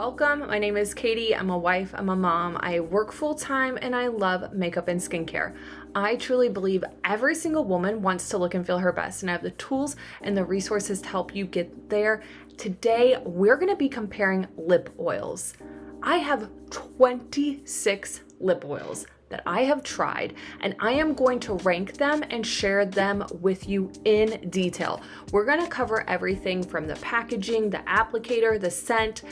Welcome, my name is Katie. I'm a wife, I'm a mom, I work full-time, and I love makeup and skincare. I truly believe every single woman wants to look and feel her best, and I have the tools and the resources to help you get there. Today, we're gonna be comparing lip oils. I have 26 lip oils that I have tried, and I am going to rank them and share them with you in detail. We're gonna cover everything from the packaging, the applicator, the scent,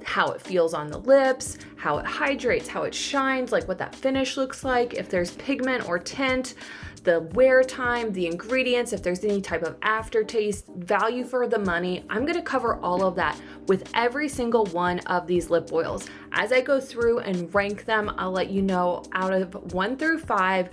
how it feels on the lips, how it hydrates, how it shines, like what that finish looks like, if there's pigment or tint, the wear time, the ingredients, if there's any type of aftertaste, value for the money. I'm gonna cover all of that with every single one of these lip oils. As I go through and rank them, I'll let you know out of 1 through 5,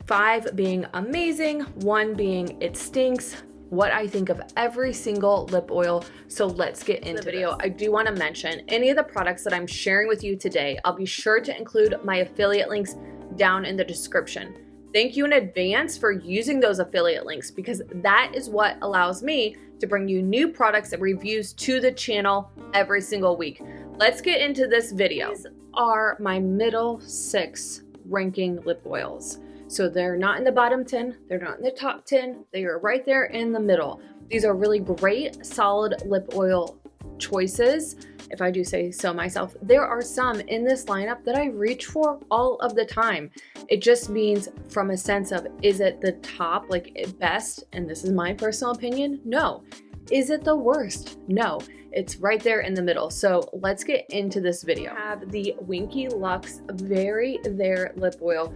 5 being amazing, 1 being it stinks, what I think of every single lip oil. So let's get into the video. I do want to mention any of the products that I'm sharing with you today, I'll be sure to include my affiliate links down in the description. Thank you in advance for using those affiliate links because that is what allows me to bring you new products and reviews to the channel every single week. Let's get into this video. These are my middle 6 ranking lip oils. So they're not in the bottom 10, they're not in the top 10, they are right there in the middle. These are really great, solid lip oil choices, if I do say so myself. There are some in this lineup that I reach for all of the time. It just means from a sense of, is it the top, like best? And this is my personal opinion, no. Is it the worst? No. It's right there in the middle. So let's get into this video. I have the Winky Luxe Very There lip oil.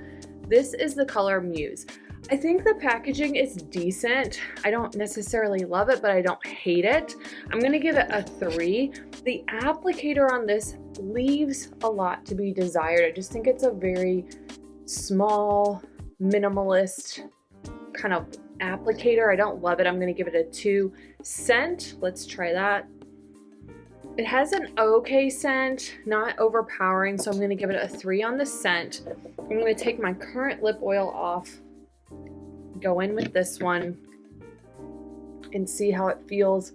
This is the color Muse. I think the packaging is decent. I don't necessarily love it, but I don't hate it. I'm gonna give it a 3. The applicator on this leaves a lot to be desired. I just think it's a very small, minimalist kind of applicator. I don't love it. I'm gonna give it a 2. Scent, let's try that. It has an okay scent, not overpowering, so I'm gonna give it a 3 on the scent. I'm gonna take my current lip oil off, go in with this one, and see how it feels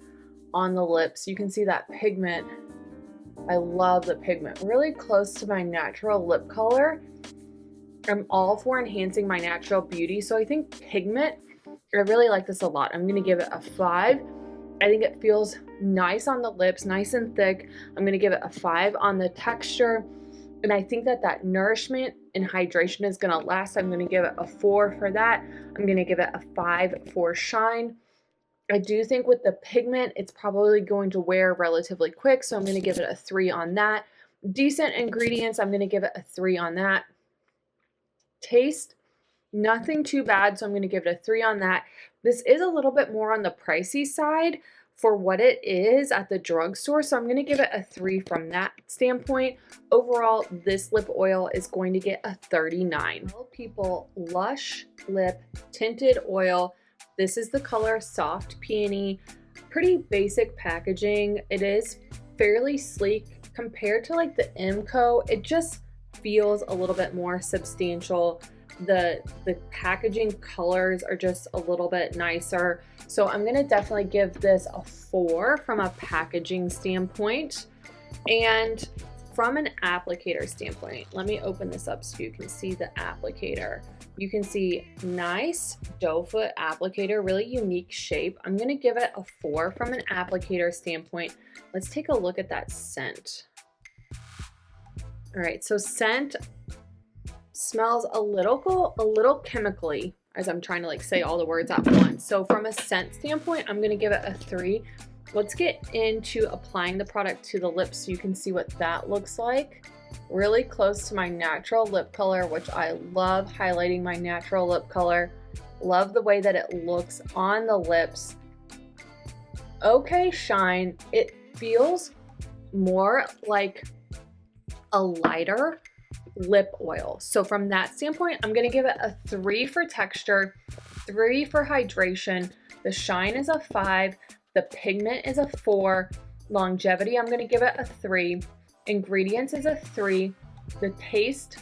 on the lips. You can see that pigment. I love the pigment. Really close to my natural lip color. I'm all for enhancing my natural beauty, so I think pigment, I really like this a lot. I'm gonna give it a 5. I think it feels nice on the lips, nice and thick. I'm gonna give it a 5 on the texture. And I think that that nourishment and hydration is gonna last. I'm gonna give it a 4 for that. I'm gonna give it a 5 for shine. I do think with the pigment, it's probably going to wear relatively quick. So I'm gonna give it a 3 on that. Decent ingredients, I'm gonna give it a 3 on that. Taste, nothing too bad, so I'm going to give it a 3 on that. This is a little bit more on the pricey side for what it is at the drugstore, so I'm going to give it a 3 from that standpoint. Overall, this lip oil is going to get a 39. Tell people Lush Lip Tinted Oil. This is the color Soft Peony. Pretty basic packaging. It is fairly sleek compared to like the MCO. It just feels a little bit more substantial. The packaging colors are just a little bit nicer. So I'm gonna definitely give this a 4 from a packaging standpoint. And from an applicator standpoint, let me open this up so you can see the applicator. You can see nice doe foot applicator, really unique shape. I'm gonna give it a 4 from an applicator standpoint. Let's take a look at that scent. All right, so scent smells a little chemically, as I'm trying to like say all the words at once. So from a scent standpoint, I'm gonna give it a 3. Let's get into applying the product to the lips so you can see what that looks like. Really close to my natural lip color, which I love highlighting my natural lip color. Love the way that it looks on the lips. Okay, shine. It feels more like a lighter lip oil. So from that standpoint, I'm gonna give it a 3 for texture, 3 for hydration. The shine is a 5. The pigment is a 4. Longevity, I'm gonna give it a 3. Ingredients is a 3. The taste,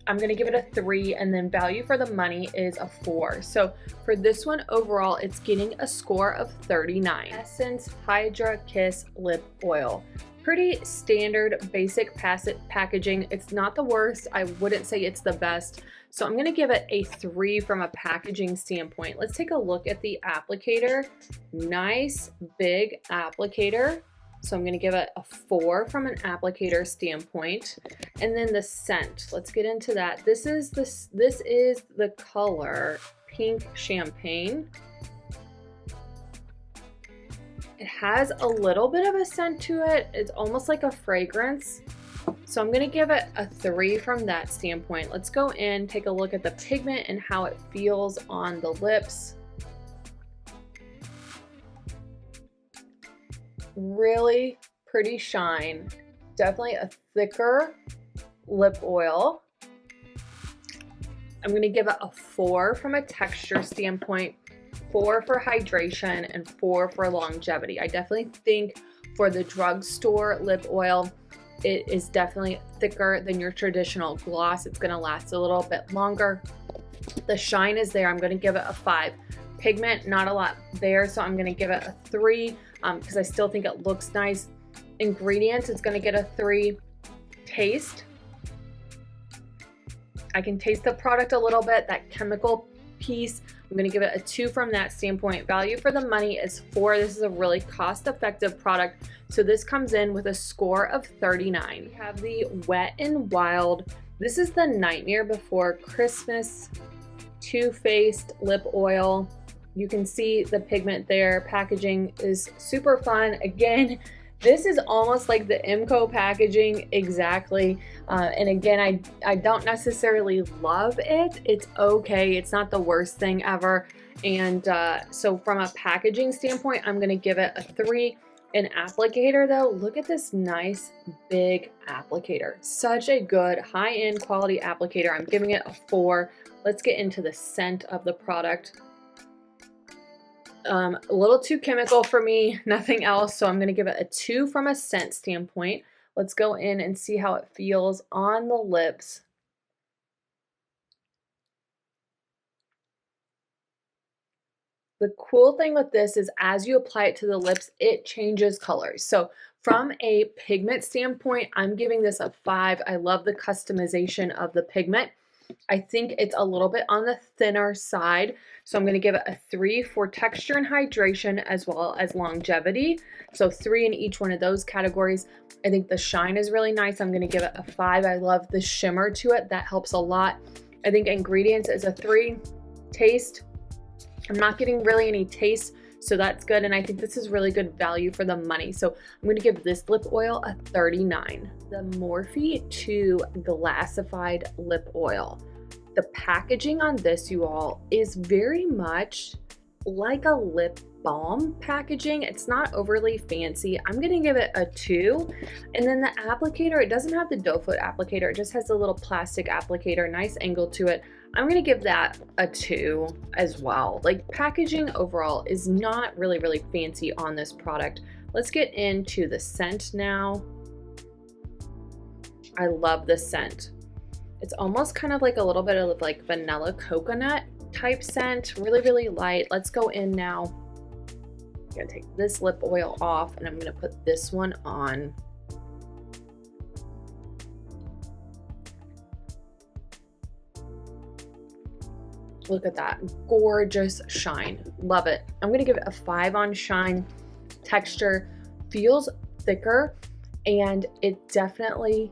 I'm gonna give it a 3, and then value for the money is a 4. So for this one overall, it's getting a score of 39. Essence Hydrakiss Lip Oil. Pretty standard, basic packaging. It's not the worst. I wouldn't say it's the best. So I'm gonna give it a 3 from a packaging standpoint. Let's take a look at the applicator. Nice, big applicator. So I'm gonna give it a 4 from an applicator standpoint. And then the scent, let's get into that. This is the color Pink Champagne. It has a little bit of a scent to it. It's almost like a fragrance. So I'm gonna give it a 3 from that standpoint. Let's go in, take a look at the pigment and how it feels on the lips. Really pretty shine. Definitely a thicker lip oil. I'm gonna give it a 4 from a texture standpoint, 4 for hydration, and 4 for longevity. I definitely think for the drugstore lip oil, it is definitely thicker than your traditional gloss. It's gonna last a little bit longer. The shine is there. I'm gonna give it a 5. Pigment, not a lot there, so I'm gonna give it a 3 because I still think it looks nice. Ingredients, it's gonna get a 3. Taste, I can taste the product a little bit, that chemical piece. I'm gonna give it a 2 from that standpoint. Value for the money is 4. This is a really cost-effective product. So this comes in with a score of 39. We have the Wet n Wild. This is the Nightmare Before Christmas Too Faced Lip Oil. You can see the pigment there. Packaging is super fun. Again, this is almost like the IMCO packaging exactly. And again, I don't necessarily love it. It's okay. It's not the worst thing ever. And so from a packaging standpoint, I'm gonna give it a 3. An applicator though, look at this nice big applicator. Such a good high-end quality applicator. I'm giving it a 4. Let's get into the scent of the product. A little too chemical for me, nothing else, so I'm going to give it a 2 from a scent standpoint. Let's go in and see how it feels on the lips. The cool thing with this is as you apply it to the lips, it changes colors. So from a pigment standpoint, I'm giving this a 5. I love the customization of the pigment. I think it's a little bit on the thinner side, so I'm going to give it a 3 for texture and hydration as well as longevity. So 3 in each one of those categories. I think the shine is really nice. I'm going to give it a 5. I love the shimmer to it. That helps a lot. I think ingredients is a 3. Taste, I'm not getting really any taste, so that's good. And I think this is really good value for the money. So I'm going to give this lip oil a 39. The Morphe 2 Glassified Lip Oil. The packaging on this, you all, is very much like a lip balm packaging. It's not overly fancy. I'm going to give it a 2. And then the applicator, it doesn't have the doe foot applicator. It just has a little plastic applicator, nice angle to it. I'm going to give that a 2 as well. Like, packaging overall is not really fancy on this product. Let's get into the scent now. I love the scent. It's almost kind of like a little bit of like vanilla coconut type scent, really light. Let's go in now. I'm gonna take this lip oil off and I'm gonna put this one on. Look at that, gorgeous shine, love it. I'm gonna give it a 5 on shine. Texture feels thicker, and it definitely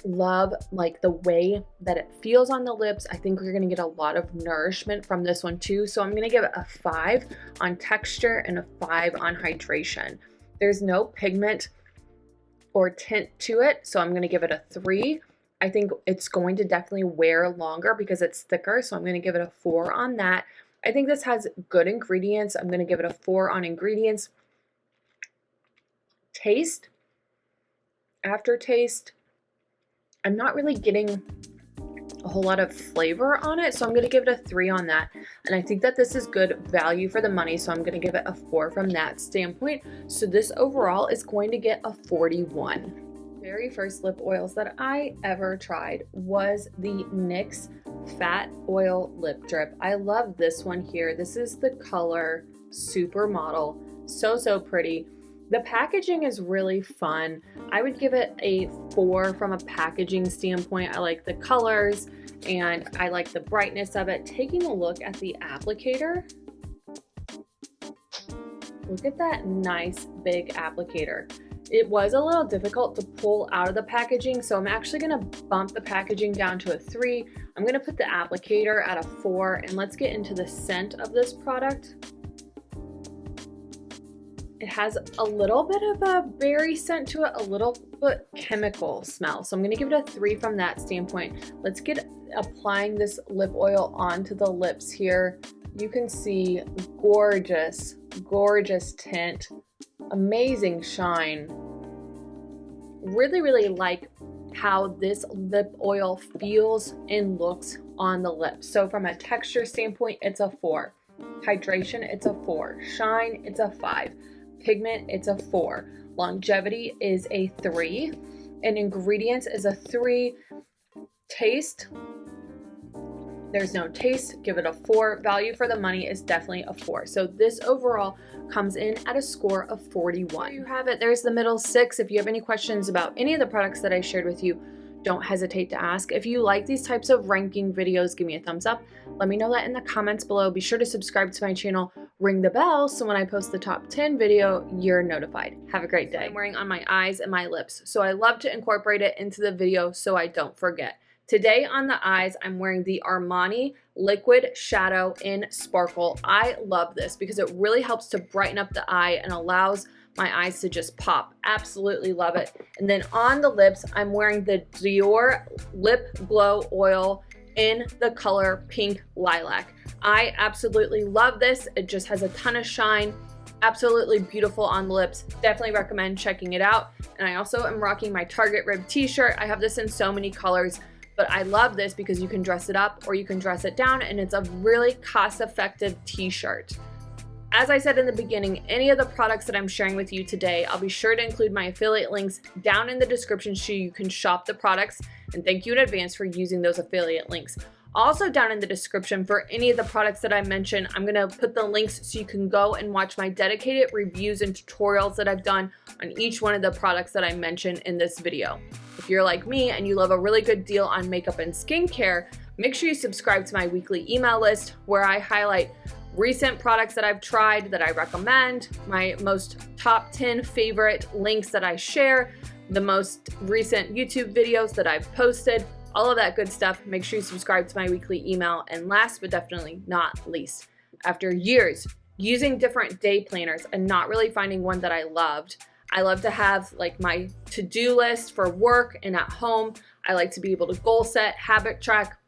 love like the way that it feels on the lips. I think we're gonna get a lot of nourishment from this one too. So I'm gonna give it a 5 on texture and a 5 on hydration. There's no pigment or tint to it, so I'm gonna give it a 3. I think it's going to definitely wear longer because it's thicker, so I'm going to give it a 4 on that. I think this has good ingredients. I'm going to give it a 4 on ingredients. Taste, aftertaste, I'm not really getting a whole lot of flavor on it, so I'm going to give it a 3 on that. And I think that this is good value for the money, so I'm going to give it a 4 from that standpoint. So this overall is going to get a 41. Very first lip oils that I ever tried was the NYX Fat Oil Lip Drip. I love this one here. This is the color Supermodel. So pretty. The packaging is really fun. I would give it a 4 from a packaging standpoint. I like the colors and I like the brightness of it. Taking a look at the applicator. Look at that nice big applicator. It was a little difficult to pull out of the packaging, so I'm actually gonna bump the packaging down to a 3. I'm gonna put the applicator at a 4, and let's get into the scent of this product. It has a little bit of a berry scent to it, a little bit chemical smell. So I'm gonna give it a 3 from that standpoint. Let's get applying this lip oil onto the lips here. You can see gorgeous, gorgeous tint, amazing shine. Really like how this lip oil feels and looks on the lips. So from a texture standpoint, it's a 4. Hydration, it's a 4. Shine, it's a 5. Pigment, it's a 4. Longevity is a 3. And ingredients is a 3. Taste, there's no taste, give it a 4. Value for the money is definitely a 4. So this overall comes in at a score of 41. There you have it. There's the middle 6. If you have any questions about any of the products that I shared with you, don't hesitate to ask. If you like these types of ranking videos, give me a thumbs up. Let me know that in the comments below. Be sure to subscribe to my channel, ring the bell, so when I post the top 10 video, you're notified. Have a great day. I'm wearing on my eyes and my lips, so I love to incorporate it into the video so I don't forget. Today on the eyes, I'm wearing the Armani Liquid Shadow in Sparkle. I love this because it really helps to brighten up the eye and allows my eyes to just pop. Absolutely love it. And then on the lips, I'm wearing the Dior Lip Glow Oil in the color Pink Lilac. I absolutely love this. It just has a ton of shine. Absolutely beautiful on the lips. Definitely recommend checking it out. And I also am rocking my Target Rib t-shirt. I have this in so many colors, but I love this because you can dress it up or you can dress it down, and it's a really cost-effective t-shirt. As I said in the beginning, any of the products that I'm sharing with you today, I'll be sure to include my affiliate links down in the description so you can shop the products, and thank you in advance for using those affiliate links. Also down in the description for any of the products that I mentioned, I'm going to put the links so you can go and watch my dedicated reviews and tutorials that I've done on each one of the products that I mentioned in this video. If you're like me and you love a really good deal on makeup and skincare, make sure you subscribe to my weekly email list where I highlight recent products that I've tried that I recommend, my most top 10 favorite links that I share, the most recent YouTube videos that I've posted, all of that good stuff. Make sure you subscribe to my weekly email. And last but definitely not least, after years using different day planners and not really finding one that I loved, I love to have like my to-do list for work and at home. I like to be able to goal set, habit track.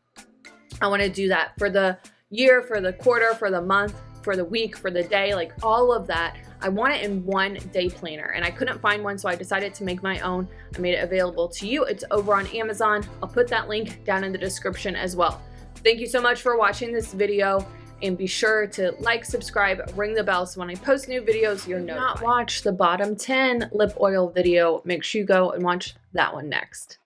I want to do that for the year, for the quarter, for the month, for the week, for the day, like all of that. I want it in one day planner, and I couldn't find one, so I decided to make my own. I made it available to you. It's over on Amazon. I'll put that link down in the description as well. Thank you so much for watching this video, and be sure to like, subscribe, ring the bell so when I post new videos, you're notified. If you not watch the bottom 10 lip oil video, make sure you go and watch that one next.